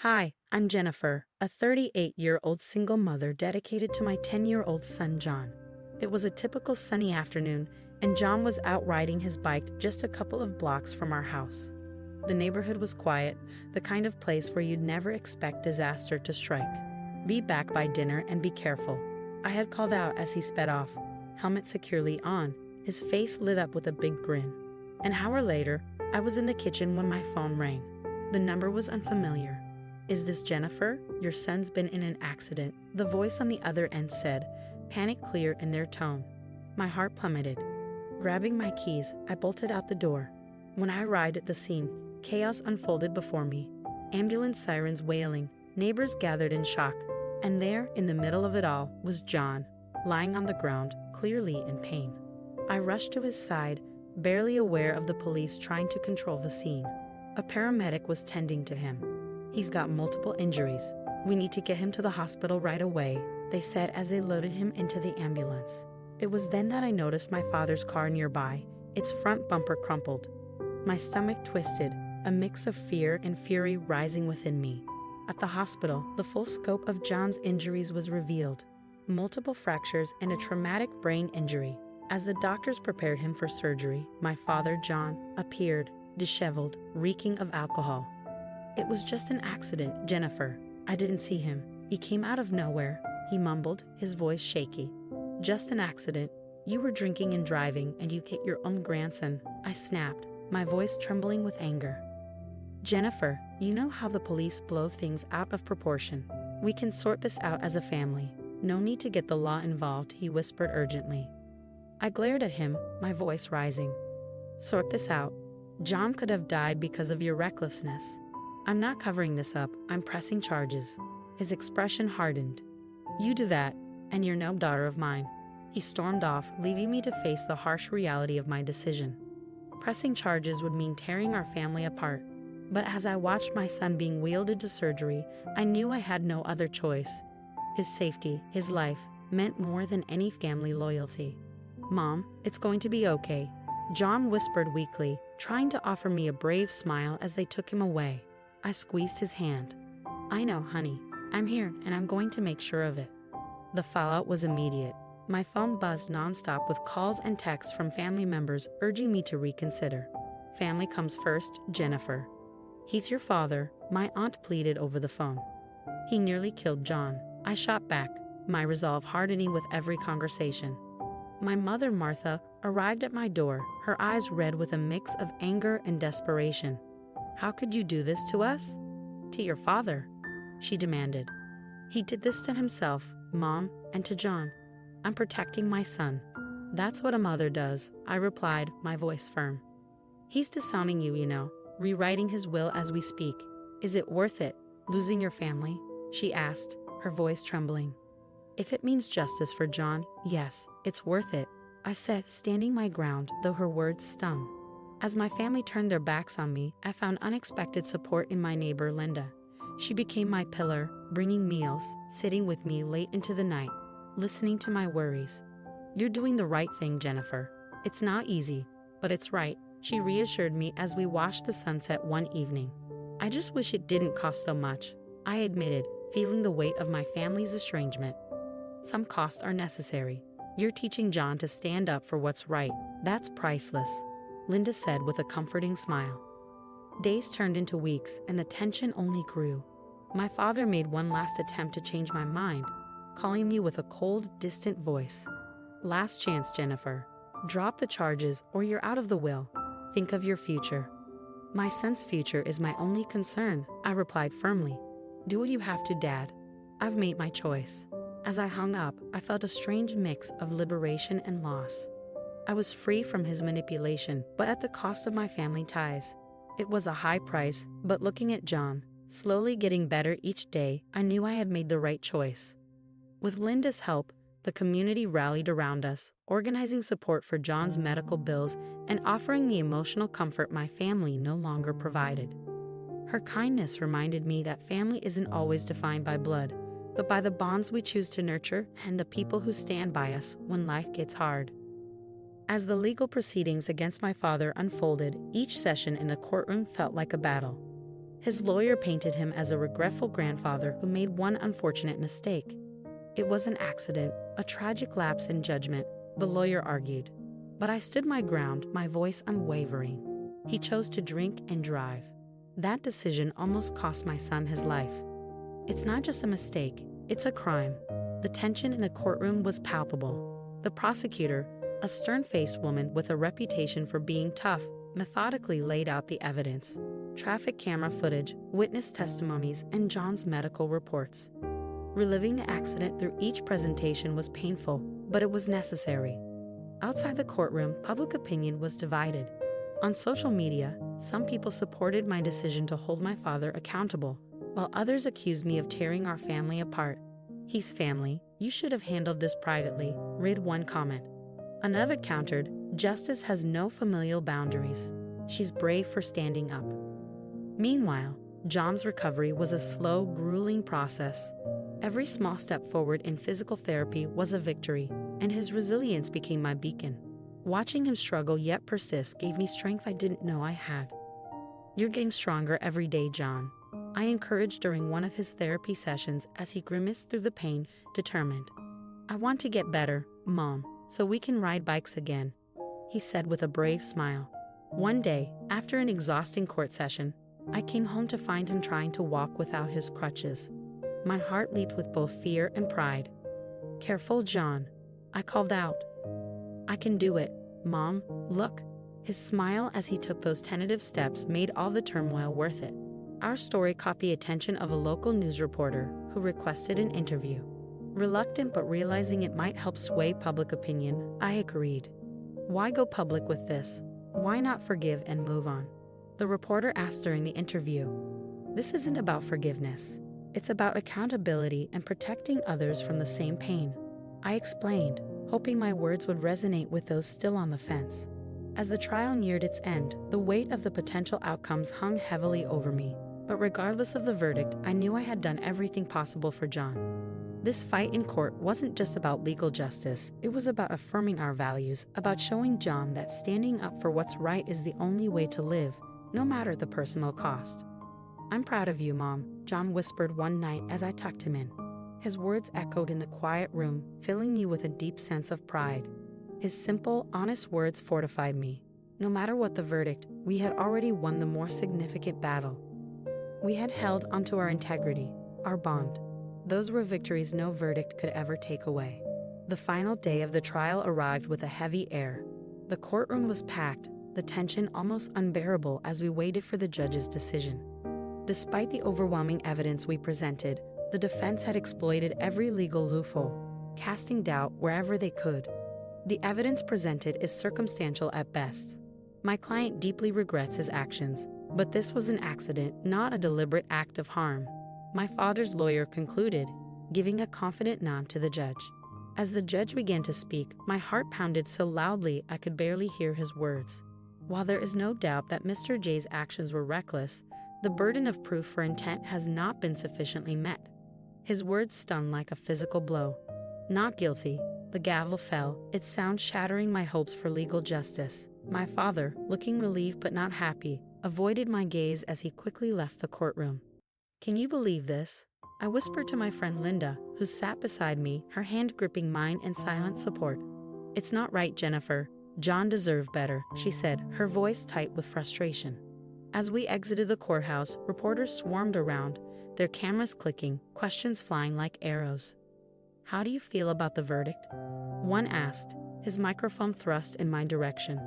Hi, I'm Jennifer, a 38-year-old single mother dedicated to my 10-year-old son John. It was a typical sunny afternoon, and John was out riding his bike just a couple of blocks from our house. The neighborhood was quiet, the kind of place where you'd never expect disaster to strike. Be back by dinner and be careful, I had called out as he sped off, helmet securely on, his face lit up with a big grin. An hour later, I was in the kitchen when my phone rang. The number was unfamiliar. "Is this Jennifer? Your son's been in an accident," the voice on the other end said, panic clear in their tone. My heart plummeted. Grabbing my keys, I bolted out the door. When I arrived at the scene, chaos unfolded before me. Ambulance sirens wailing, neighbors gathered in shock, and there, in the middle of it all, was John, lying on the ground, clearly in pain. I rushed to his side, barely aware of the police trying to control the scene. A paramedic was tending to him. "He's got multiple injuries. We need to get him to the hospital right away," they said as they loaded him into the ambulance. It was then that I noticed my father's car nearby, its front bumper crumpled. My stomach twisted, a mix of fear and fury rising within me. At the hospital, the full scope of John's injuries was revealed. Multiple fractures and a traumatic brain injury. As the doctors prepared him for surgery, my father, John, appeared, disheveled, reeking of alcohol. "It was just an accident, Jennifer. I didn't see him. He came out of nowhere," he mumbled, his voice shaky. "Just an accident. You were drinking and driving, and you hit your own grandson," I snapped, my voice trembling with anger. "Jennifer, you know how the police blow things out of proportion. We can sort this out as a family. No need to get the law involved," he whispered urgently. I glared at him, my voice rising. "Sort this out? John could have died because of your recklessness. I'm not covering this up, I'm pressing charges." His expression hardened. "You do that, and you're no daughter of mine." He stormed off, leaving me to face the harsh reality of my decision. Pressing charges would mean tearing our family apart. But as I watched my son being wheeled into surgery, I knew I had no other choice. His safety, his life, meant more than any family loyalty. "Mom, it's going to be okay," John whispered weakly, trying to offer me a brave smile as they took him away. I squeezed his hand. "I know, honey. I'm here, and I'm going to make sure of it." The fallout was immediate. My phone buzzed nonstop with calls and texts from family members urging me to reconsider. "Family comes first, Jennifer." "He's your father," my aunt pleaded over the phone. "He nearly killed John," I shot back, my resolve hardening with every conversation. My mother, Martha, arrived at my door, her eyes red with a mix of anger and desperation. "How could you do this to us?" "To your father," she demanded. "He did this to himself, Mom, and to John. I'm protecting my son." "That's what a mother does," I replied, my voice firm. "He's disowning you, rewriting his will as we speak. Is it worth it, losing your family?" she asked, her voice trembling. "If it means justice for John, yes, it's worth it," I said, standing my ground, though her words stung. As my family turned their backs on me, I found unexpected support in my neighbor Linda. She became my pillar, bringing meals, sitting with me late into the night, listening to my worries. "You're doing the right thing, Jennifer. It's not easy, but it's right," she reassured me as we watched the sunset one evening. "I just wish it didn't cost so much," I admitted, feeling the weight of my family's estrangement. "Some costs are necessary. You're teaching John to stand up for what's right. That's priceless," Linda said with a comforting smile. Days turned into weeks, and the tension only grew. My father made one last attempt to change my mind, calling me with a cold, distant voice. "Last chance, Jennifer. Drop the charges or you're out of the will. Think of your future." "My son's future is my only concern," I replied firmly. "Do what you have to, Dad. I've made my choice." As I hung up, I felt a strange mix of liberation and loss. I was free from his manipulation, but at the cost of my family ties. It was a high price, but looking at John, slowly getting better each day, I knew I had made the right choice. With Linda's help, the community rallied around us, organizing support for John's medical bills and offering the emotional comfort my family no longer provided. Her kindness reminded me that family isn't always defined by blood, but by the bonds we choose to nurture and the people who stand by us when life gets hard. As the legal proceedings against my father unfolded, each session in the courtroom felt like a battle. His lawyer painted him as a regretful grandfather who made one unfortunate mistake. It was an accident, a tragic lapse in judgment, the lawyer argued. But I stood my ground, my voice unwavering. He chose to drink and drive. That decision almost cost my son his life. It's not just a mistake, it's a crime. The tension in the courtroom was palpable. The prosecutor, a stern-faced woman with a reputation for being tough, methodically laid out the evidence. Traffic camera footage, witness testimonies, and John's medical reports. Reliving the accident through each presentation was painful, but it was necessary. Outside the courtroom, public opinion was divided. On social media, some people supported my decision to hold my father accountable, while others accused me of tearing our family apart. "He's family, you should have handled this privately," read one comment. Another countered, "Justice has no familial boundaries. She's brave for standing up." Meanwhile, John's recovery was a slow, grueling process. Every small step forward in physical therapy was a victory, and his resilience became my beacon. Watching him struggle yet persist gave me strength I didn't know I had. "You're getting stronger every day, John," I encouraged during one of his therapy sessions as he grimaced through the pain, determined. "I want to get better, Mom, so we can ride bikes again," he said with a brave smile. One day, after an exhausting court session, I came home to find him trying to walk without his crutches. My heart leaped with both fear and pride. "Careful, John," I called out. "I can do it, Mom, look." His smile as he took those tentative steps made all the turmoil worth it. Our story caught the attention of a local news reporter who requested an interview. Reluctant but realizing it might help sway public opinion, I agreed. "Why go public with this? Why not forgive and move on?" The reporter asked during the interview. "This isn't about forgiveness. It's about accountability and protecting others from the same pain," I explained, hoping my words would resonate with those still on the fence. As the trial neared its end, the weight of the potential outcomes hung heavily over me. But regardless of the verdict, I knew I had done everything possible for John. This fight in court wasn't just about legal justice, it was about affirming our values, about showing John that standing up for what's right is the only way to live, no matter the personal cost. "I'm proud of you, Mom," John whispered one night as I tucked him in. His words echoed in the quiet room, filling me with a deep sense of pride. His simple, honest words fortified me. No matter what the verdict, we had already won the more significant battle. We had held onto our integrity, our bond. Those were victories no verdict could ever take away. The final day of the trial arrived with a heavy air. The courtroom was packed, the tension almost unbearable as we waited for the judge's decision. Despite the overwhelming evidence we presented, the defense had exploited every legal loophole, casting doubt wherever they could. The evidence presented is circumstantial at best. My client deeply regrets his actions, but this was an accident, not a deliberate act of harm, my father's lawyer concluded, giving a confident nod to the judge. As the judge began to speak, my heart pounded so loudly I could barely hear his words. While there is no doubt that Mr. J's actions were reckless, the burden of proof for intent has not been sufficiently met. His words stung like a physical blow. "Not guilty." The gavel fell, its sound shattering my hopes for legal justice. My father, looking relieved but not happy, avoided my gaze as he quickly left the courtroom. "Can you believe this?" I whispered to my friend Linda, who sat beside me, her hand gripping mine in silent support. "It's not right, Jennifer. John deserved better," she said, her voice tight with frustration. As we exited the courthouse, reporters swarmed around, their cameras clicking, questions flying like arrows. "How do you feel about the verdict?" one asked, his microphone thrust in my direction.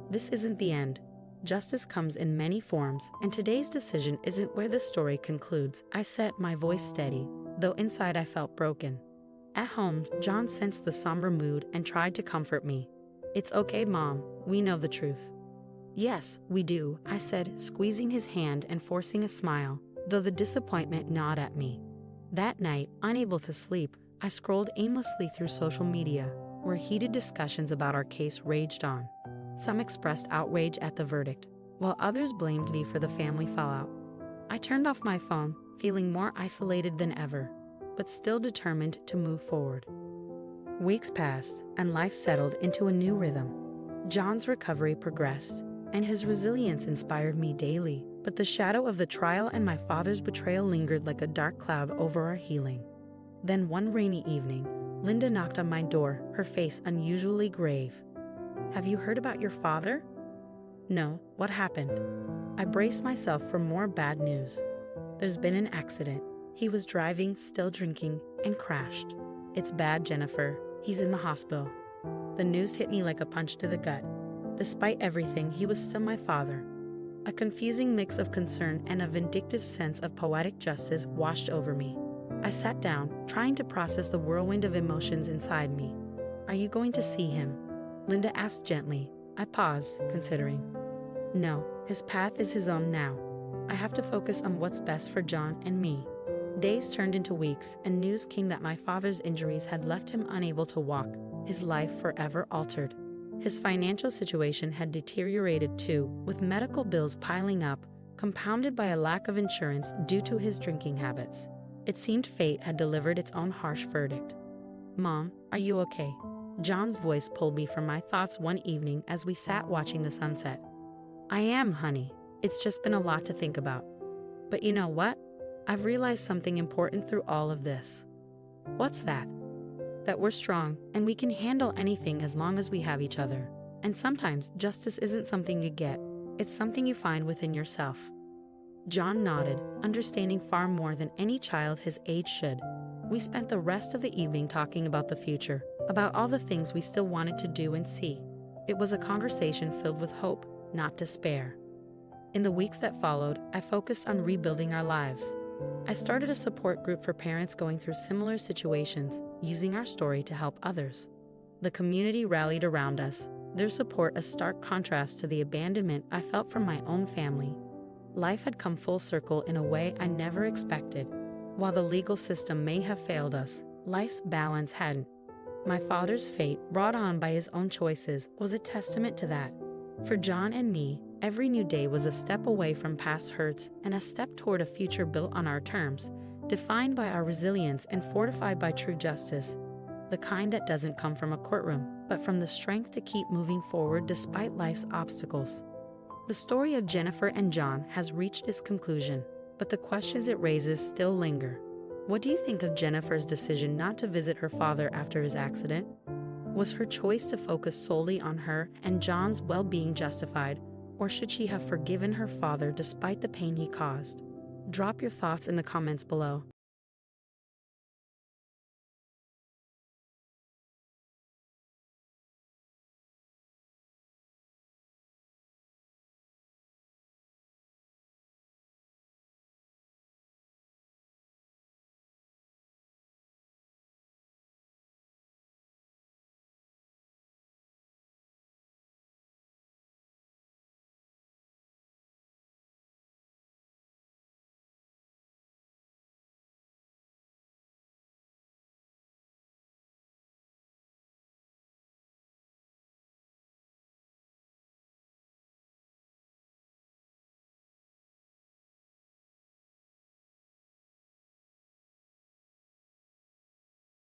"This isn't the end. Justice comes in many forms, and today's decision isn't where the story concludes," I said, my voice steady, though inside I felt broken. At home, John sensed the somber mood and tried to comfort me. "It's okay, Mom, we know the truth." "Yes, we do," I said, squeezing his hand and forcing a smile, though the disappointment gnawed at me. That night, unable to sleep, I scrolled aimlessly through social media, where heated discussions about our case raged on. Some expressed outrage at the verdict, while others blamed me for the family fallout. I turned off my phone, feeling more isolated than ever, but still determined to move forward. Weeks passed, and life settled into a new rhythm. John's recovery progressed, and his resilience inspired me daily. But the shadow of the trial and my father's betrayal lingered like a dark cloud over our healing. Then one rainy evening, Linda knocked on my door, her face unusually grave. "Have you heard about your father?" "No, what happened?" I braced myself for more bad news. "There's been an accident. He was driving, still drinking, and crashed." "It's bad, Jennifer. He's in the hospital." The news hit me like a punch to the gut. Despite everything, he was still my father. A confusing mix of concern and a vindictive sense of poetic justice washed over me. I sat down, trying to process the whirlwind of emotions inside me. "Are you going to see him?" Linda asked gently. I paused, considering. "No, his path is his own now. I have to focus on what's best for John and me." Days turned into weeks, and news came that my father's injuries had left him unable to walk, his life forever altered. His financial situation had deteriorated too, with medical bills piling up, compounded by a lack of insurance due to his drinking habits. It seemed fate had delivered its own harsh verdict. "Mom, are you okay?" John's voice pulled me from my thoughts one evening as we sat watching the sunset. "I am, honey. It's just been a lot to think about. But you know what? I've realized something important through all of this." "What's that?" "That we're strong, and we can handle anything as long as we have each other. And sometimes justice isn't something you get, it's something you find within yourself." John nodded, understanding far more than any child his age should. We spent the rest of the evening talking about the future, about all the things we still wanted to do and see. It was a conversation filled with hope, not despair. In the weeks that followed, I focused on rebuilding our lives. I started a support group for parents going through similar situations, using our story to help others. The community rallied around us, their support a stark contrast to the abandonment I felt from my own family. Life had come full circle in a way I never expected. While the legal system may have failed us, life's balance hadn't. My father's fate, brought on by his own choices, was a testament to that. For John and me, every new day was a step away from past hurts and a step toward a future built on our terms, defined by our resilience and fortified by true justice. The kind that doesn't come from a courtroom, but from the strength to keep moving forward despite life's obstacles. The story of Jennifer and John has reached its conclusion, but the questions it raises still linger. What do you think of Jennifer's decision not to visit her father after his accident? Was her choice to focus solely on her and John's well-being justified, or should she have forgiven her father despite the pain he caused? Drop your thoughts in the comments below.